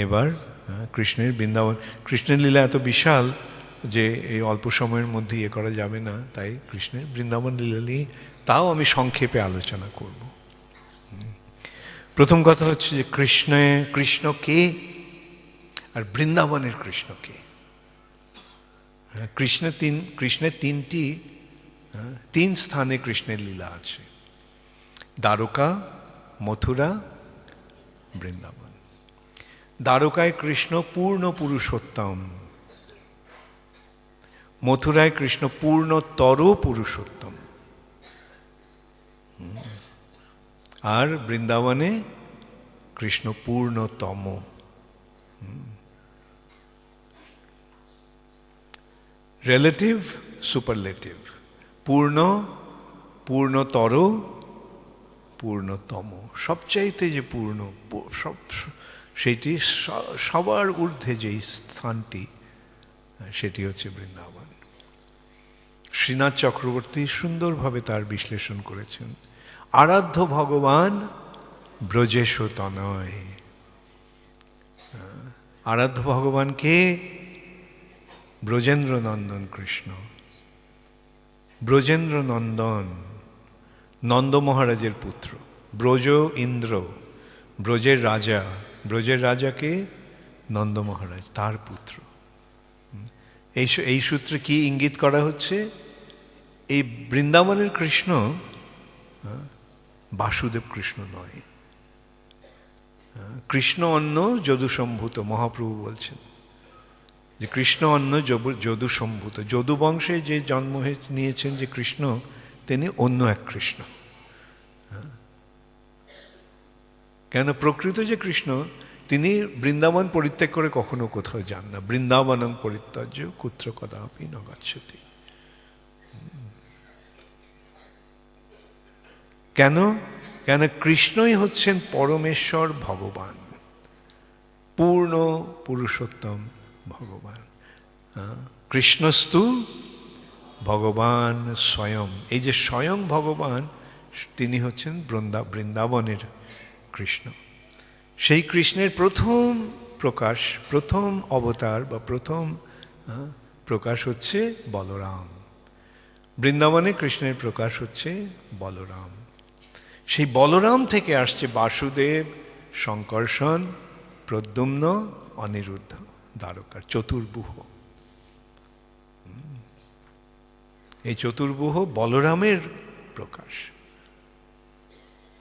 এবার কৃষ্ণের বৃন্দাবন, কৃষ্ণের লীলা এত বিশাল যে এই অল্প সময়ের মধ্যে ইয়ে করা যাবে না, তাই কৃষ্ণের বৃন্দাবন লীলা নিয়ে তাও আমি সংক্ষেপে আলোচনা করব। প্রথম কথা হচ্ছে যে কৃষ্ণ কে আর বৃন্দাবনের কৃষ্ণ কে। কৃষ্ণের তিন স্থানে কৃষ্ণের লীলা আছে: দ্বারকা, মথুরা, বৃন্দাবন। দ্বারকায় কৃষ্ণ পূর্ণ পুরুষোত্তম, মথুরায় কৃষ্ণ পূর্ণতর পুরুষোত্তম, আর বৃন্দাবনে কৃষ্ণ পূর্ণতম। Relative, superlative. পূর্ণ, পূর্ণতর, পূর্ণতম। সবচাইতে যে পূর্ণ, সেটি সবার ঊর্ধ্বে যেই স্থানটি, সেটি হচ্ছে বৃন্দাবন। শ্রীনাথ চক্রবর্তী সুন্দরভাবে তার বিশ্লেষণ করেছেন। আরাধ্য ভগবান ব্রজেশ তনয়। আরাধ্য ভগবান কে? ব্রজেন্দ্র নন্দন কৃষ্ণ। ব্রজেন্দ্র নন্দন, নন্দ মহারাজের পুত্র। ব্রজ ইন্দ্র, ব্রজের রাজা। ব্রজের রাজাকে নন্দ মহারাজ, তার পুত্র। এই সূত্রে কি ইঙ্গিত করা হচ্ছে? এই বৃন্দাবনের কৃষ্ণ বাসুদেব কৃষ্ণ নয়। কৃষ্ণ অন্য যদুসম্ভূত, মহাপ্রভু বলছেন যে কৃষ্ণ অন্য যদুসম্ভূত। যদু বংশে যে জন্ম নিয়েছেন যে কৃষ্ণ, তিনি অন্য এক কৃষ্ণ। কেন? প্রকৃত যে কৃষ্ণ, তিনি বৃন্দাবন পরিত্যাগ করে কখনো কোথাও যান না। বৃন্দাবনং পরিত্যাজ্য কুত্র কদাপি ন গচ্ছতি। কেন? কেন? কৃষ্ণই হচ্ছেন পরমেশ্বর ভগবান, পূর্ণ পুরুষোত্তম ভগবান। কৃষ্ণস্তু ভগবান স্বয়ং। এই যে স্বয়ং ভগবান, তিনি হচ্ছেন বৃন্দাবনের কৃষ্ণ। সেই কৃষ্ণের প্রথম প্রকাশ, প্রথম অবতার বা প্রথম প্রকাশ হচ্ছে বলরাম। বৃন্দাবনে কৃষ্ণের প্রকাশ হচ্ছে বলরাম। সেই বলরাম থেকে আসছে বাসুদেব, শঙ্কর্ষণ, প্রদ্যুম্ন, অনিরুদ্ধ, দ্বারকার চতুর্ভুহ। এই চতুর্ভুহ বলরামের প্রকাশ।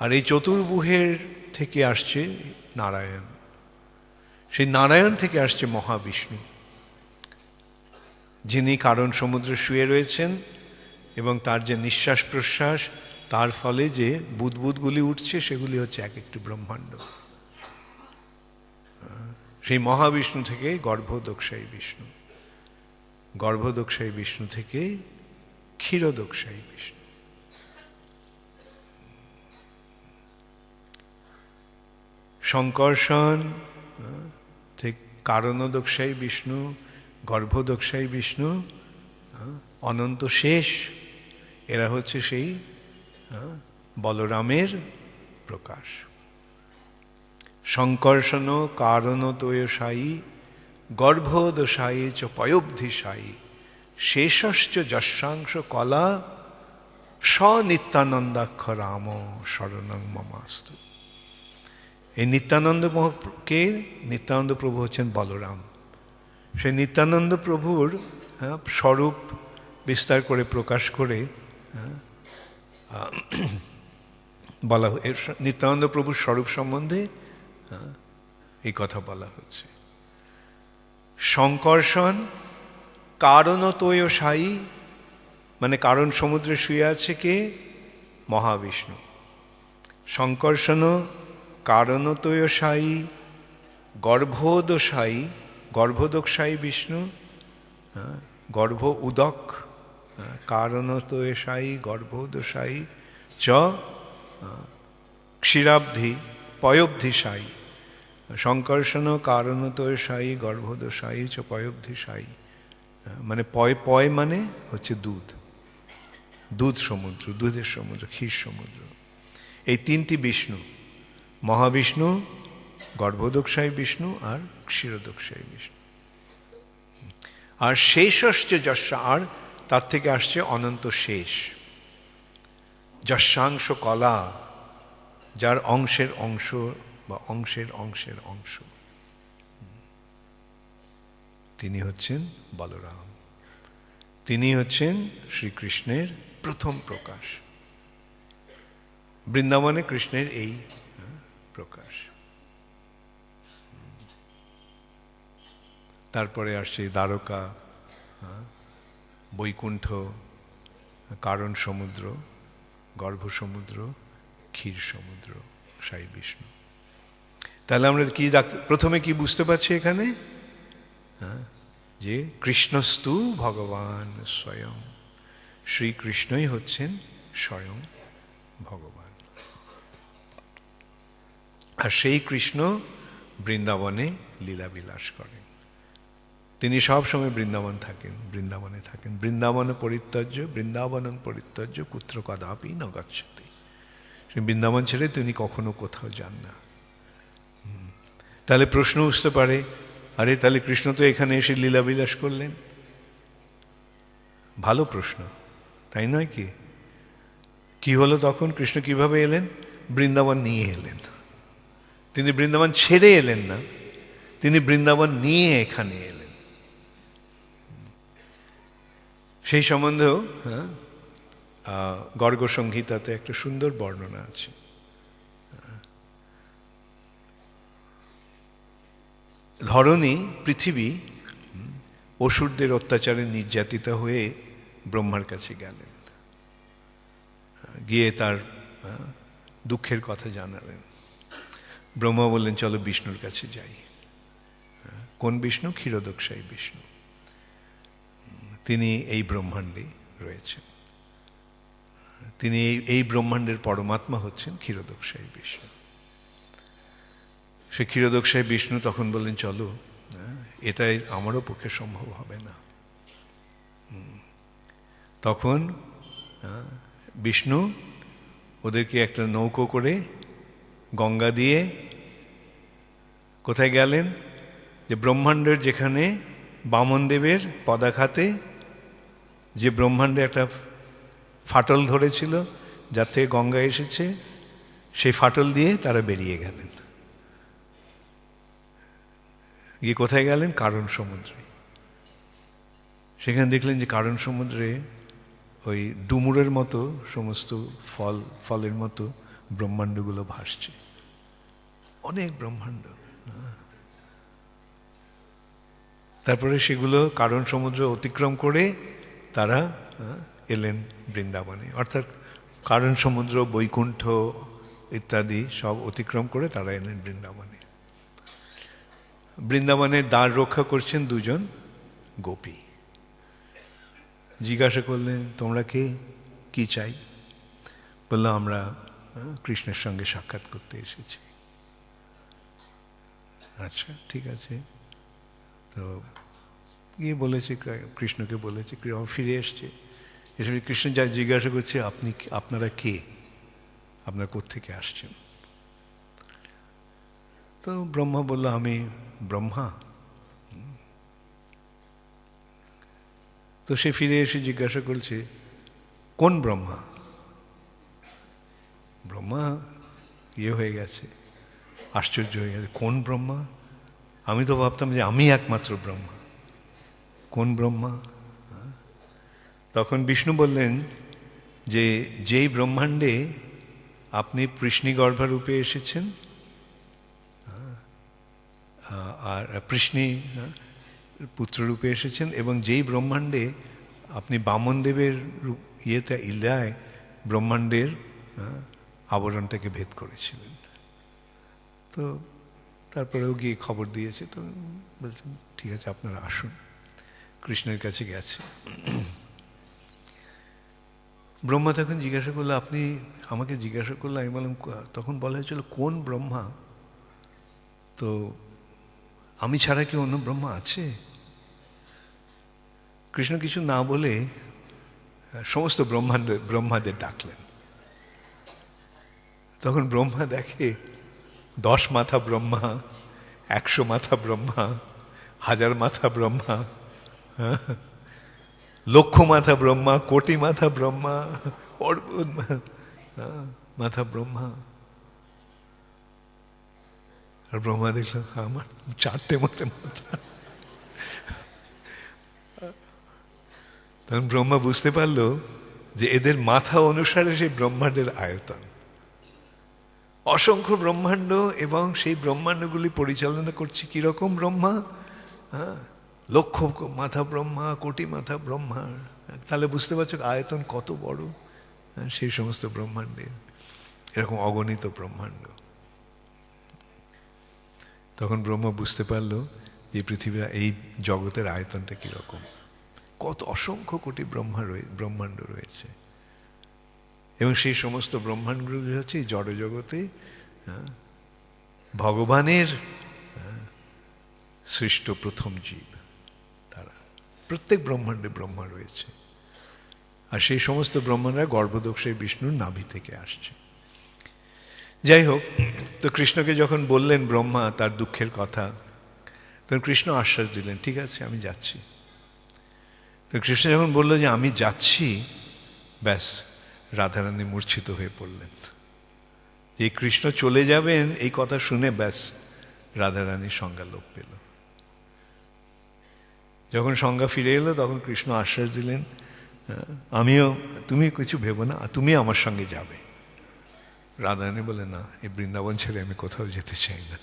আর এই চতুর্ভুহের থেকে আসছে নারায়ণ। সেই নারায়ণ থেকে আসছে মহাবিষ্ণু, যিনি কারণ সমুদ্রে শুয়ে রয়েছেন, এবং তার যে নিঃশ্বাস প্রশ্বাস, তার ফলে যে বুদবুদগুলি উঠছে, সেগুলি হচ্ছে এক একটি ব্রহ্মাণ্ড। সেই মহাবিষ্ণু থেকে গর্ভদোক্ষায়ী বিষ্ণু, গর্ভদোক্ষায়ী বিষ্ণু থেকে ক্ষীরদোক্ষায়ী বিষ্ণু। শঙ্কর্ষণ থেকে কারণদোক্ষায়ী বিষ্ণু, গর্ভদোক্ষায়ী বিষ্ণু, অনন্ত শেষ, এরা হচ্ছে সেই বলরামের প্রকাশ। শঙ্কর্ষণ কারণতোয়সায়ী গর্ভোদশায়ী চ পয়োবধিশায়ী শেষশ্চ যশাংশ কলা স্বনিত্যানন্দাক্ষ রাম শরণং মমাস্তু। এই নিত্যানন্দকে, নিত্যানন্দ প্রভু হচ্ছেন বলরাম। সেই নিত্যানন্দ প্রভুর স্বরূপ বিস্তার করে প্রকাশ করে বলা, নিত্যানন্দ প্রভুর স্বরূপ সম্বন্ধে এই কথা বলা হচ্ছে। শঙ্কর্ষণ কারণতোয়সায়ী, মানে কারণ সমুদ্রে শুয়ে আছে কে? মহাবিষ্ণু। শঙ্কর্ষণ কারণতোয়সায়ী গর্ভোদশায়ী, গর্ভদোক্ষায়ী বিষ্ণু, গর্ভ উদক, কারণতোয়সায়ী গর্ভোদশায়ী চ ক্ষীরাব্ধি পয়োবধিশায়ী। শঙ্কর্ষণ কারণতোয়সায়ী গর্ভোদশায়ী চ পয়োবধিশায়ী, মানে পয় মানে হচ্ছে দুধ, দুধ সমুদ্র, দুধের সমুদ্র, ক্ষীর সমুদ্র। এই তিনটি বিষ্ণু, মহাবিষ্ণু, গর্ভোদকশায়ী বিষ্ণু আর ক্ষীরোদকশায়ী বিষ্ণু। আর শেষশ্চ যস্য, আর তার থেকে আসছে অনন্ত শেষ, যস্যাংশ কলা, যার অংশের অংশ বা অংশের অংশের অংশ, তিনি হচ্ছেন বলরাম। তিনি হচ্ছেন শ্রীকৃষ্ণের প্রথম প্রকাশ। বৃন্দাবনে কৃষ্ণের এই প্রকাশ। তারপরে আসছে দ্বারকা, বৈকুণ্ঠ, কারণ সমুদ্র, গর্ভ সমুদ্র, ক্ষীর সমুদ্র, সাই বিষ্ণু। তাহলে আমরা কি প্রথমে কি বুঝতে পারছি এখানে? যে কৃষ্ণস্তু ভগবান স্বয়ং, শ্রীকৃষ্ণই হচ্ছেন স্বয়ং ভগবান। আর সেই কৃষ্ণ বৃন্দাবনে লীলাবিলাস করেন। তিনি সব সময় বৃন্দাবন থাকেন, বৃন্দাবনে থাকেন। বৃন্দাবন পরিত্যজ্য, বৃন্দাবনং পরিত্যজ্য কুত্র কদাপি ন গচ্ছতি। বৃন্দাবন ছেড়ে তিনি কখনো কোথাও যান না। তাহলে প্রশ্ন উঠতে পারে, আরে তাহলে কৃষ্ণ তো এখানে এসে লীলাবিলাস করলেন। ভালো প্রশ্ন, তাই নয় কি? কি হলো তখন? কৃষ্ণ কিভাবে এলেন? বৃন্দাবন নিয়ে এলেন। তিনি বৃন্দাবন ছেড়ে এলেন না, তিনি বৃন্দাবন নিয়ে এখানে এলেন। সেই সম্বন্ধেও গর্গ সংহিতাতে একটা সুন্দর বর্ণনা আছে। ধরণী, পৃথিবী অসুরদের অত্যাচারে নির্যাতিত হয়ে ব্রহ্মার কাছে গেলেন, গিয়ে তার দুঃখের কথা জানালেন। ব্রহ্মা বললেন চলো বিষ্ণুর কাছে যাই। কোন বিষ্ণু? ক্ষীরোদকশায়ী বিষ্ণু। তিনি এই ব্রহ্মাণ্ডে রয়েছেন, তিনি এই ব্রহ্মাণ্ডের পরমাত্মা হচ্ছেন ক্ষীরোদকশায়ী বিষ্ণু। সে ক্ষীরোদকশায়ী বিষ্ণু তখন বললেন চলো, এটাই আমারও পক্ষে সম্ভব হবে না। তখন বিষ্ণু ওদেরকে একটা নৌকো করে গঙ্গা দিয়ে কোথায় গেলেন? যে ব্রহ্মাণ্ডের যেখানে বামনদেবের পদাঘাতে যে ব্রহ্মাণ্ডে একটা ফাটল ধরেছিল, যার থেকে গঙ্গা এসেছে, সেই ফাটল দিয়ে তারা বেরিয়ে গেলেন। গিয়ে কোথায় গেলেন? কারণ সমুদ্রে। সেখানে দেখলেন যে কারণ সমুদ্রে ওই ডুমুরের মতো সমস্ত ফলের মতো ব্রহ্মাণ্ডগুলো ভাসছে, অনেক ব্রহ্মাণ্ড। তারপরে সেগুলো কারণ সমুদ্র অতিক্রম করে তারা এলেন বৃন্দাবনে। অর্থাৎ কারণ সমুদ্র, বৈকুণ্ঠ ইত্যাদি সব অতিক্রম করে তারা এলেন বৃন্দাবনে। বৃন্দাবনের দ্বার রক্ষা করছেন দুজন গোপী। জিজ্ঞাসা করলেন তোমরা কে, কি চাই? বললো আমরা কৃষ্ণের সঙ্গে সাক্ষাৎ করতে এসেছি। আচ্ছা ঠিক আছে। তো গিয়ে বলেছে, কৃষ্ণকে বলেছে, ফিরে এসছে। এসে কৃষ্ণ যা জিজ্ঞাসা করছে আপনারা কে, আপনারা কোত্থেকে আসছেন? তো ব্রহ্মা বলল আমি ব্রহ্মা। তো সে ফিরে এসে জিজ্ঞাসা করছে কোন ব্রহ্মা? ব্রহ্মা হয়ে গেছে, আশ্চর্য হয়ে গেছে, কোন ব্রহ্মা? আমি তো ভাবতাম যে আমি একমাত্র ব্রহ্মা, কোন ব্রহ্মা? তখন বিষ্ণু বললেন যে যেই ব্রহ্মাণ্ডে আপনি পৃষ্ণিগর্ভা রূপে এসেছেন, আর পৃষ্ণি পুত্ররূপে এসেছেন, এবং যেই ব্রহ্মাণ্ডে আপনি বামনদেবের ইলায় ব্রহ্মাণ্ডের আবরণটাকে ভেদ করেছিলেন। তো তারপরেও গিয়ে খবর দিয়েছে। তো বলছেন ঠিক আছে আপনারা আসুন। কৃষ্ণের কাছে গেছে। ব্রহ্মা তখন জিজ্ঞাসা করলো, আপনি আমাকে জিজ্ঞাসা করলো, আমি বললাম, তখন বলা হয়েছিল কোন ব্রহ্মা? তো আমি ছাড়া কি অন্য ব্রহ্মা আছে? কৃষ্ণ কিছু না বলে সমস্ত ব্রহ্মাদের ডাকলেন। তখন ব্রহ্মা দেখে 10 মাথা ব্রহ্মা, 100 মাথা ব্রহ্মা, 1000 মাথা ব্রহ্মা, লক্ষ মাথা ব্রহ্মা, কোটি মাথা ব্রহ্মা, অর্বুদ মাথা ব্রহ্মা। আর ব্রহ্মা দেখল আমার 4টে মাথা। তখন ব্রহ্মা বুঝতে পারলো যে এদের মাথা অনুসারে সেই ব্রহ্মাণ্ডের আয়তন, অসংখ্য ব্রহ্মাণ্ড, এবং সেই ব্রহ্মাণ্ডগুলি পরিচালনা করছে কিরকম ব্রহ্মা? লক্ষ মাথা ব্রহ্মা, কোটি মাথা ব্রহ্মা। তাহলে বুঝতে পারছো আয়তন কত বড় সেই সমস্ত ব্রহ্মাণ্ডের, এরকম অগণিত ব্রহ্মাণ্ড। তখন ব্রহ্মা বুঝতে পারলো যে পৃথিবীর এই জগতের আয়তনটা কিরকম, কত অসংখ্য কোটি ব্রহ্মাণ্ড রয়েছে, এবং সেই সমস্ত ব্রহ্মাণ্ডগুলি হচ্ছে জড় জগতে ভগবানের সৃষ্ট প্রথম জীব। তারা প্রত্যেক ব্রহ্মাণ্ডে ব্রহ্মা রয়েছে, আর সেই সমস্ত ব্রহ্মাণ্ডরা গর্ভদোষের বিষ্ণুর নাভি থেকে আসছে। যাই হোক, তো কৃষ্ণকে যখন বললেন ব্রহ্মা তার দুঃখের কথা, তখন কৃষ্ণ আশ্বাস দিলেন, ঠিক আছে আমি যাচ্ছি। তো কৃষ্ণ যখন বললো যে আমি যাচ্ছি, ব্যাস রাধারানী মূর্ছিত হয়ে পড়লেন। এই কৃষ্ণ চলে যাবেন এই কথা শুনে ব্যাস রাধারানীর সংজ্ঞা লোপ পেল। যখন সংজ্ঞা ফিরে এলো তখন কৃষ্ণ আশ্বাস দিলেন, আমিও, তুমি কিছু ভেবো না, তুমি আমার সঙ্গে যাবে। রাধারানী বলে, না, এই বৃন্দাবন ছেড়ে আমি কোথাও যেতে চাই না।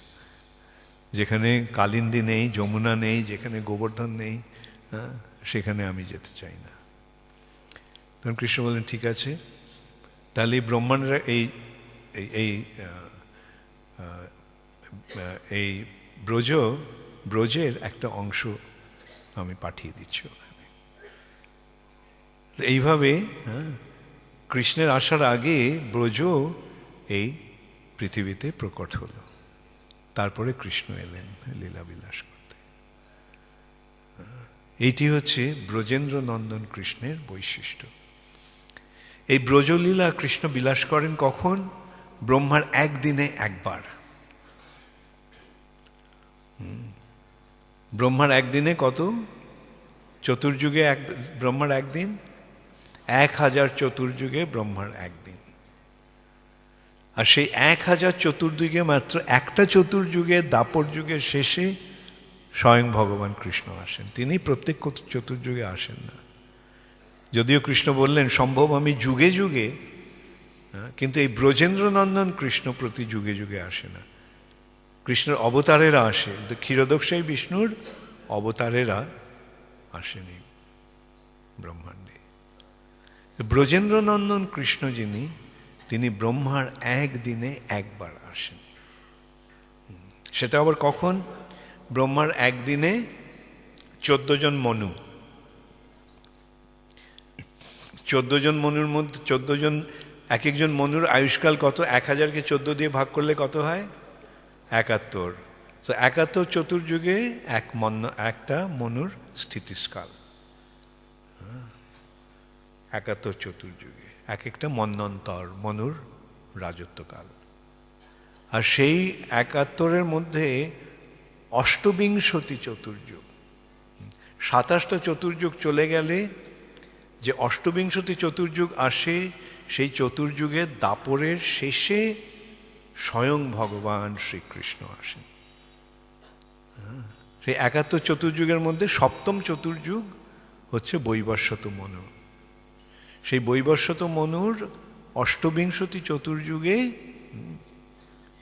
যেখানে কালিন্দী নেই, যমুনা নেই, যেখানে গোবর্ধন নেই, সেখানে আমি যেতে চাই না। তখন কৃষ্ণ বললেন, ঠিক আছে, তাহলে এই ব্রহ্মাণ্ডরা এই ব্রজের একটা অংশ আমি পাঠিয়ে দিচ্ছি ওখানে। এইভাবে কৃষ্ণের আসার আগে ব্রজ এই পৃথিবীতে প্রকট হল। তারপরে কৃষ্ণ এলেন লীলা বিলাস করতে। এইটি হচ্ছে ব্রজেন্দ্র নন্দন কৃষ্ণের বৈশিষ্ট্য। এই ব্রজলীলা কৃষ্ণ বিলাস করেন কখন? ব্রহ্মার একদিনে একবার। ব্রহ্মার একদিনে কত? চতুর্যুগে ব্রহ্মার একদিন, 1000 চতুর্যুগে ব্রহ্মার একদিন। আর সেই 1000 চতুর্যুগে মাত্র একটা চতুর্যুগে, দাপর যুগের শেষে স্বয়ং ভগবান কৃষ্ণ আসেন। তিনি প্রত্যেক চতুর্যুগে আসেন না। যদিও কৃষ্ণ বললেন সম্ভব আমি যুগে যুগে, কিন্তু এই ব্রজেন্দ্র নন্দন কৃষ্ণ প্রতি যুগে যুগে আসে না। কৃষ্ণের অবতারেরা আসে, ক্ষীরোদকশায়ী বিষ্ণুর অবতারেরা আসেনি ব্রহ্মাণ্ডে। ব্রজেন্দ্র নন্দন কৃষ্ণ যিনি, তিনি ব্রহ্মার একদিনে একবার আসেন। সেটা আবার কখন? ব্রহ্মার একদিনে 14 জন মনু, 14 জন মনুর মধ্যে 14 জন, এক একজন মনুর আয়ুষ্কাল কত? 1000কে 14 দিয়ে ভাগ করলে কত হয়? 71। তো 71 চতুর্যুগে একটা মনুর স্থিতিস্কাল। 71 চতুর্যুগে এক একটা মন্বন্তর, মনুর রাজত্বকাল। আর সেই 71-এর মধ্যে অষ্টবিংশতি চতুর্যুগ, 27টা চতুর্যুগ চলে গেলে যে অষ্টবিংশতি চতুর্যুগ আসে, সেই চতুর্যুগের দাপরের শেষে স্বয়ং ভগবান শ্রীকৃষ্ণ আসেন। সেই 71 চতুর্যুগের মধ্যে সপ্তম চতুর্যুগ হচ্ছে বৈবস্বত মনু। সেই বৈবস্বত মনুর অষ্টবিংশতি চতুর্যুগে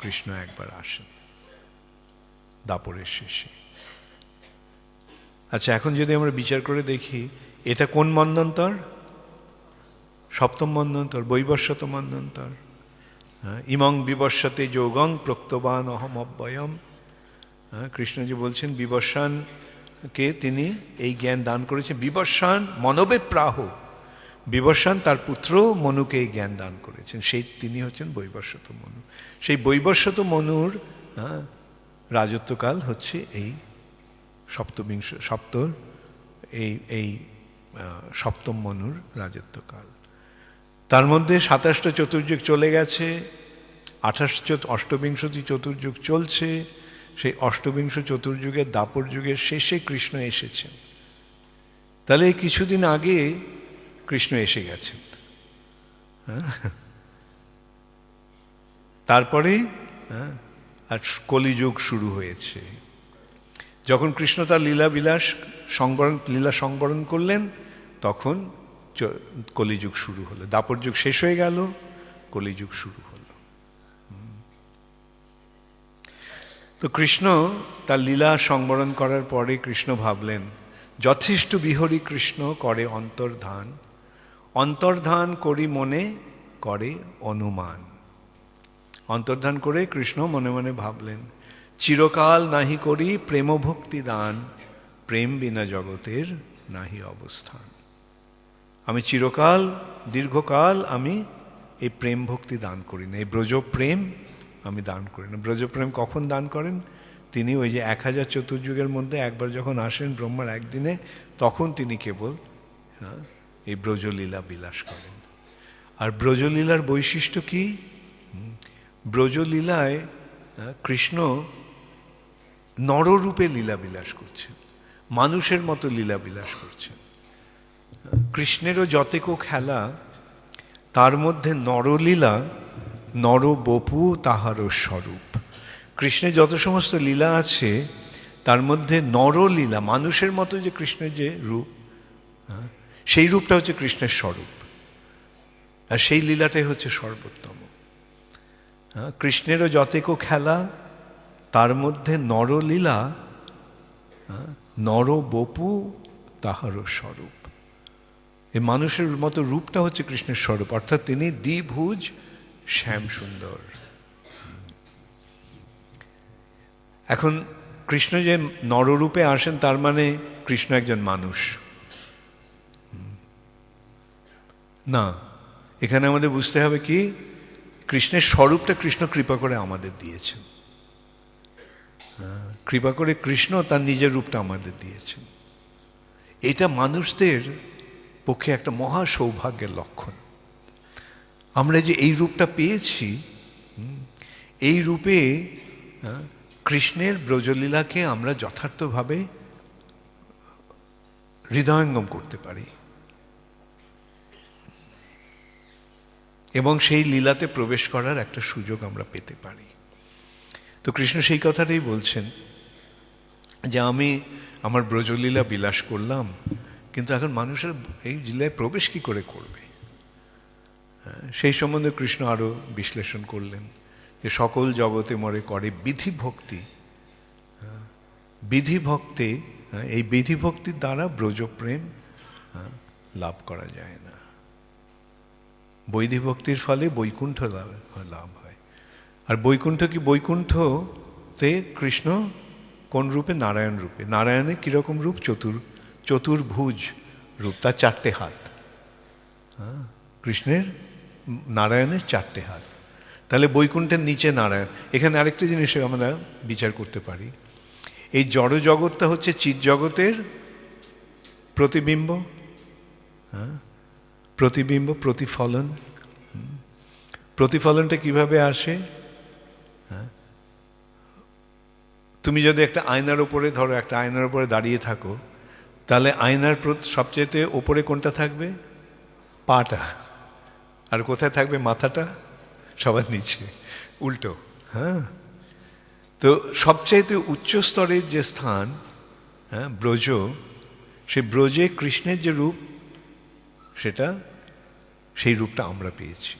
কৃষ্ণ একবার আসেন দাপরের শেষে। আচ্ছা, এখন যদি আমরা বিচার করে দেখি এটা কোন মন্বন্তর? সপ্তম মন্বন্তর, বৈবস্বত মন্বন্তর। ইমং বিবস্বতে যোগং প্রক্তবান অহম অব্যয়ম। কৃষ্ণজি বলছেন বিবস্বানকে তিনি এই জ্ঞান দান করেছেন। বিবস্বান মনবে প্রাহ, বিবস্বান তার পুত্র মনুকে এই জ্ঞান দান করেছেন। সেই তিনি হচ্ছেন বৈবস্বত মনু। সেই বৈবস্বত মনুর রাজত্বকাল হচ্ছে এই সপ্তম মনুর রাজত্বকাল। তার মধ্যে 27টা চতুর্যুগ চলে গেছে, অষ্টবিংশতি চতুর্যুগ চলছে, সেই অষ্টবিংশ চতুর্যুগের দাপর যুগের শেষে কৃষ্ণ এসেছেন। তাহলে কিছুদিন আগে কৃষ্ণ এসে গেছেন। তারপরে আর কলিযুগ শুরু হয়েছে। যখন কৃষ্ণ তার লীলা সংবরণ করলেন, তখন কলিযুগ শুরু হলো। দাপর যুগ শেষ হয়ে গেল, কলিযুগ শুরু হলো। তো কৃষ্ণ তার লীলা সংবরণ করার পরে কৃষ্ণ ভাবলেন, যথেষ্ট বিহরি কৃষ্ণ করে অন্তর্ধান, অন্তর্ধান করি মনে করে অনুমান। অন্তর্ধান করে কৃষ্ণ মনে মনে ভাবলেন, চিরকাল নাহি করি প্রেম ভক্তি দান, প্রেম বিনা জগতের নাহি অবস্থান। আমি চিরকাল দীর্ঘকাল আমি এই প্রেম ভক্তি দান করি না, এই ব্রজপ্রেম আমি দান করি না। ব্রজপ্রেম কখন দান করেন? তিনি ওই যে 1000 চতুর্যুগের মধ্যে একবার যখন আসেন ব্রহ্মার একদিনে, তখন তিনি কেবল এই ব্রজলীলা বিলাস করেন। আর ব্রজলীলার বৈশিষ্ট্য কি? ব্রজলীলায় কৃষ্ণ নররূপে লীলা বিলাস করছেন, মানুষের মতো লীলা বিলাস করছেন। কৃষ্ণেরও যতেকো খেলা, তার মধ্যে নরলীলা, নরবপু তাহারও স্বরূপ। কৃষ্ণের যত সমস্ত লীলা আছে, তার মধ্যে নরলীলা, মানুষের মতো যে কৃষ্ণের যে রূপ, সেই রূপটা হচ্ছে কৃষ্ণের স্বরূপ, আর সেই লীলাটাই হচ্ছে সর্বোত্তম। কৃষ্ণেরও যতেকো খেলা, তার মধ্যে নরলীলা, নরবপু তাহারও স্বরূপ। এই মানুষের মতো রূপটা হচ্ছে কৃষ্ণের স্বরূপ, অর্থাৎ তিনি দ্বিভুজ শ্যাম সুন্দর। এখন কৃষ্ণ যে নররূপে আসেন, তার মানে কৃষ্ণ একজন মানুষ না। এখানে আমাদের বুঝতে হবে কি, কৃষ্ণের স্বরূপটা কৃষ্ণ কৃপা করে আমাদের দিয়েছেন। কৃপা করে কৃষ্ণ তার নিজের রূপটা আমাদের দিয়েছেন। এটা মানুষদের পক্ষে একটা মহা সৌভাগ্যের লক্ষণ। আমরা যে এই রূপটা পেয়েছি, এই রূপে কৃষ্ণের ব্রজলীলাকে আমরা যথার্থভাবে হৃদয়ঙ্গম করতে পারি এবং সেই লীলাতে প্রবেশ করার একটা সুযোগ আমরা পেতে পারি। তো কৃষ্ণ সেই কথাটাই বলছেন যে আমি আমার ব্রজলীলা বিলাস করলাম, কিন্তু এখন মানুষের এই লীলায় প্রবেশ কি করে করবে, সেই সম্বন্ধে কৃষ্ণ আরো বিশ্লেষণ করলেন যে সকল জগতে মরে করে বিধি ভক্তি। বিধি ভক্তি, এই বিধি ভক্তির দ্বারা ব্রজপ্রেম লাভ করা যায় না। বৈধি ভক্তির ফলে বৈকুণ্ঠ লাভ হয়। আর বৈকুণ্ঠ কি? বৈকুণ্ঠতে কৃষ্ণ কোন রূপে? নারায়ণ রূপে। নারায়ণের কিরকম রূপ? চতুর্ভুজ রূপ, তার 4টে হাত। কৃষ্ণের, নারায়ণের 4টে হাত। তাহলে বৈকুণ্ঠের নিচে নারায়ণ। এখানে আরেকটা জিনিস আমরা বিচার করতে পারি, এই জড় জগৎটা হচ্ছে চিৎ জগতের প্রতিবিম্ব, প্রতিবিম্ব, প্রতিফলন। প্রতিফলনটা কিভাবে আসে? তুমি যদি একটা আয়নার উপরে, ধরো একটা আয়নার উপরে দাঁড়িয়ে থাকো, তাহলে আয়নার সবচেয়ে ওপরে কোনটা থাকবে? পাটা। আর কোথায় থাকবে? মাথাটা সবার নিচে, উল্টো। তো সবচাইতে উচ্চ স্তরের যে স্থান, ব্রজ, সে ব্রজে কৃষ্ণের যে রূপ, সেই রূপটা আমরা পেয়েছি।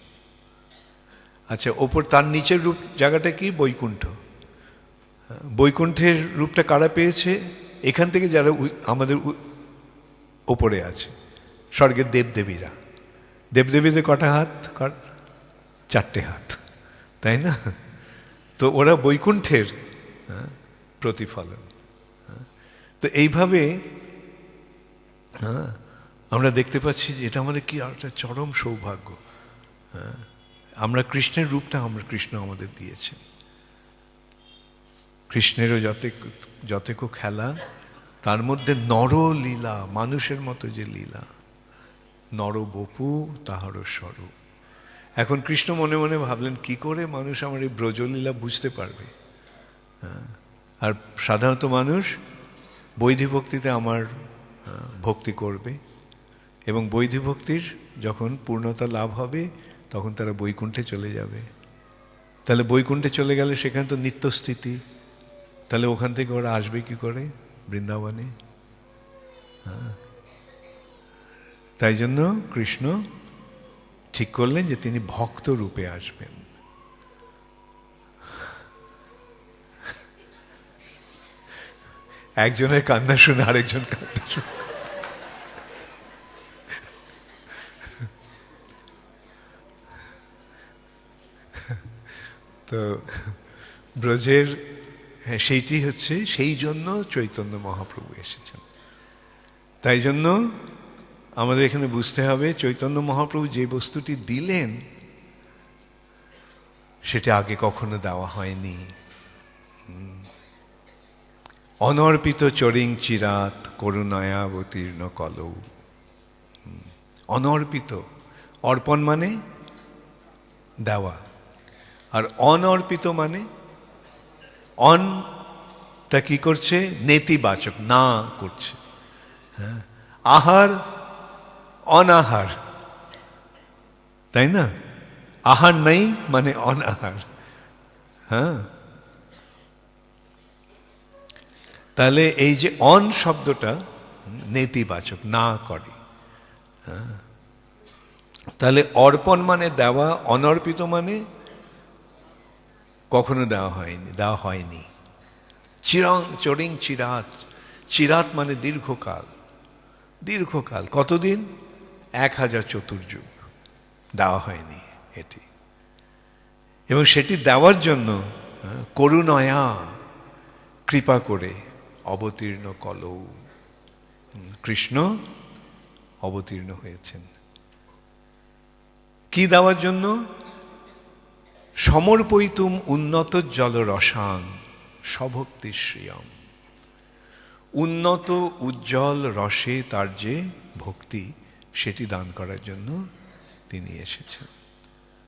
আচ্ছা, ওপর তার নিচের রূপ জায়গাটা কি? বৈকুণ্ঠ। বৈকুণ্ঠের রূপটা কারা পেয়েছে? এখান থেকে যারা আমাদের ওপরে আছে, স্বর্গের দেবদেবীরা। দেবদেবীদের কটা হাত? 4টে হাত, তাই না? তো ওরা বৈকুণ্ঠের প্রতিফলন। তো এইভাবে আমরা দেখতে পাচ্ছি যে এটা আমাদের কি একটা চরম সৌভাগ্য। আমরা কৃষ্ণের রূপটা কৃষ্ণ আমাদের দিয়েছে। কৃষ্ণেরও যতেকো খেলা, তার মধ্যে নরলীলা, মানুষের মতো যে লীলা, নরবপু তাহারও স্বরূপ। এখন কৃষ্ণ মনে মনে ভাবলেন কি করে মানুষ আমার এই ব্রজলীলা বুঝতে পারবে। আর সাধারণত মানুষ বৈধি ভক্তিতে আমার ভক্তি করবে, এবং বৈধি ভক্তির যখন পূর্ণতা লাভ হবে তখন তারা বৈকুণ্ঠে চলে যাবে। তাহলে বৈকুণ্ঠে চলে গেলে সেখানে তো নিত্যস্থিতি, তাহলে ওখান থেকে ওরা আসবে কি করে বৃন্দাবনে? তাই জন্য কৃষ্ণ ঠিক করলেন যে তিনি ভক্ত রূপে আসবেন। একজনের কান্না শুনে আরেকজন কান্না শুনে, তো ব্রজের সেইটি হচ্ছে, সেই জন্য চৈতন্য মহাপ্রভু এসেছেন। তাই জন্য আমাদের এখানে বুঝতে হবে চৈতন্য মহাপ্রভু যে বস্তুটি দিলেন সেটা আগে কখনো দেওয়া হয়নি। অনর্পিত চরিং চিরাত করুণায়াবতীর্ণ কলৌ। অনর্পিত, অর্পণ মানে দেওয়া, আর অনর্পিত মানে অনটা কি করছে, নেতিবাচক, না করছে। হ্যাঁ, আহার অনাহার, তাই না? আহার নেই মানে অনাহার। হ্যাঁ, তাহলে এই যে অন শব্দটা নেতিবাচক, না করে। তাহলে অর্পণ মানে দেওয়া, অনর্পিত মানে কখনো দেওয়া হয়নি। চরিং চিরাত, চিরাত মানে দীর্ঘকাল, দীর্ঘকাল কতদিন? 1000 চতুর্যুগ দেওয়া হয়নি এটি। এবং সেটি দেওয়ার জন্য করুণায়া, কৃপা করে অবতীর্ণ কলৌ, কৃষ্ণ অবতীর্ণ হয়েছেন। কি দেওয়ার জন্য? সমর্পয়িতুম উন্নত জলরসাং স্বভক্তি শ্রিয়ম। উন্নত উজ্জ্বল রসে তার যে ভক্তি, সেটি দান করার জন্য তিনি এসেছেন।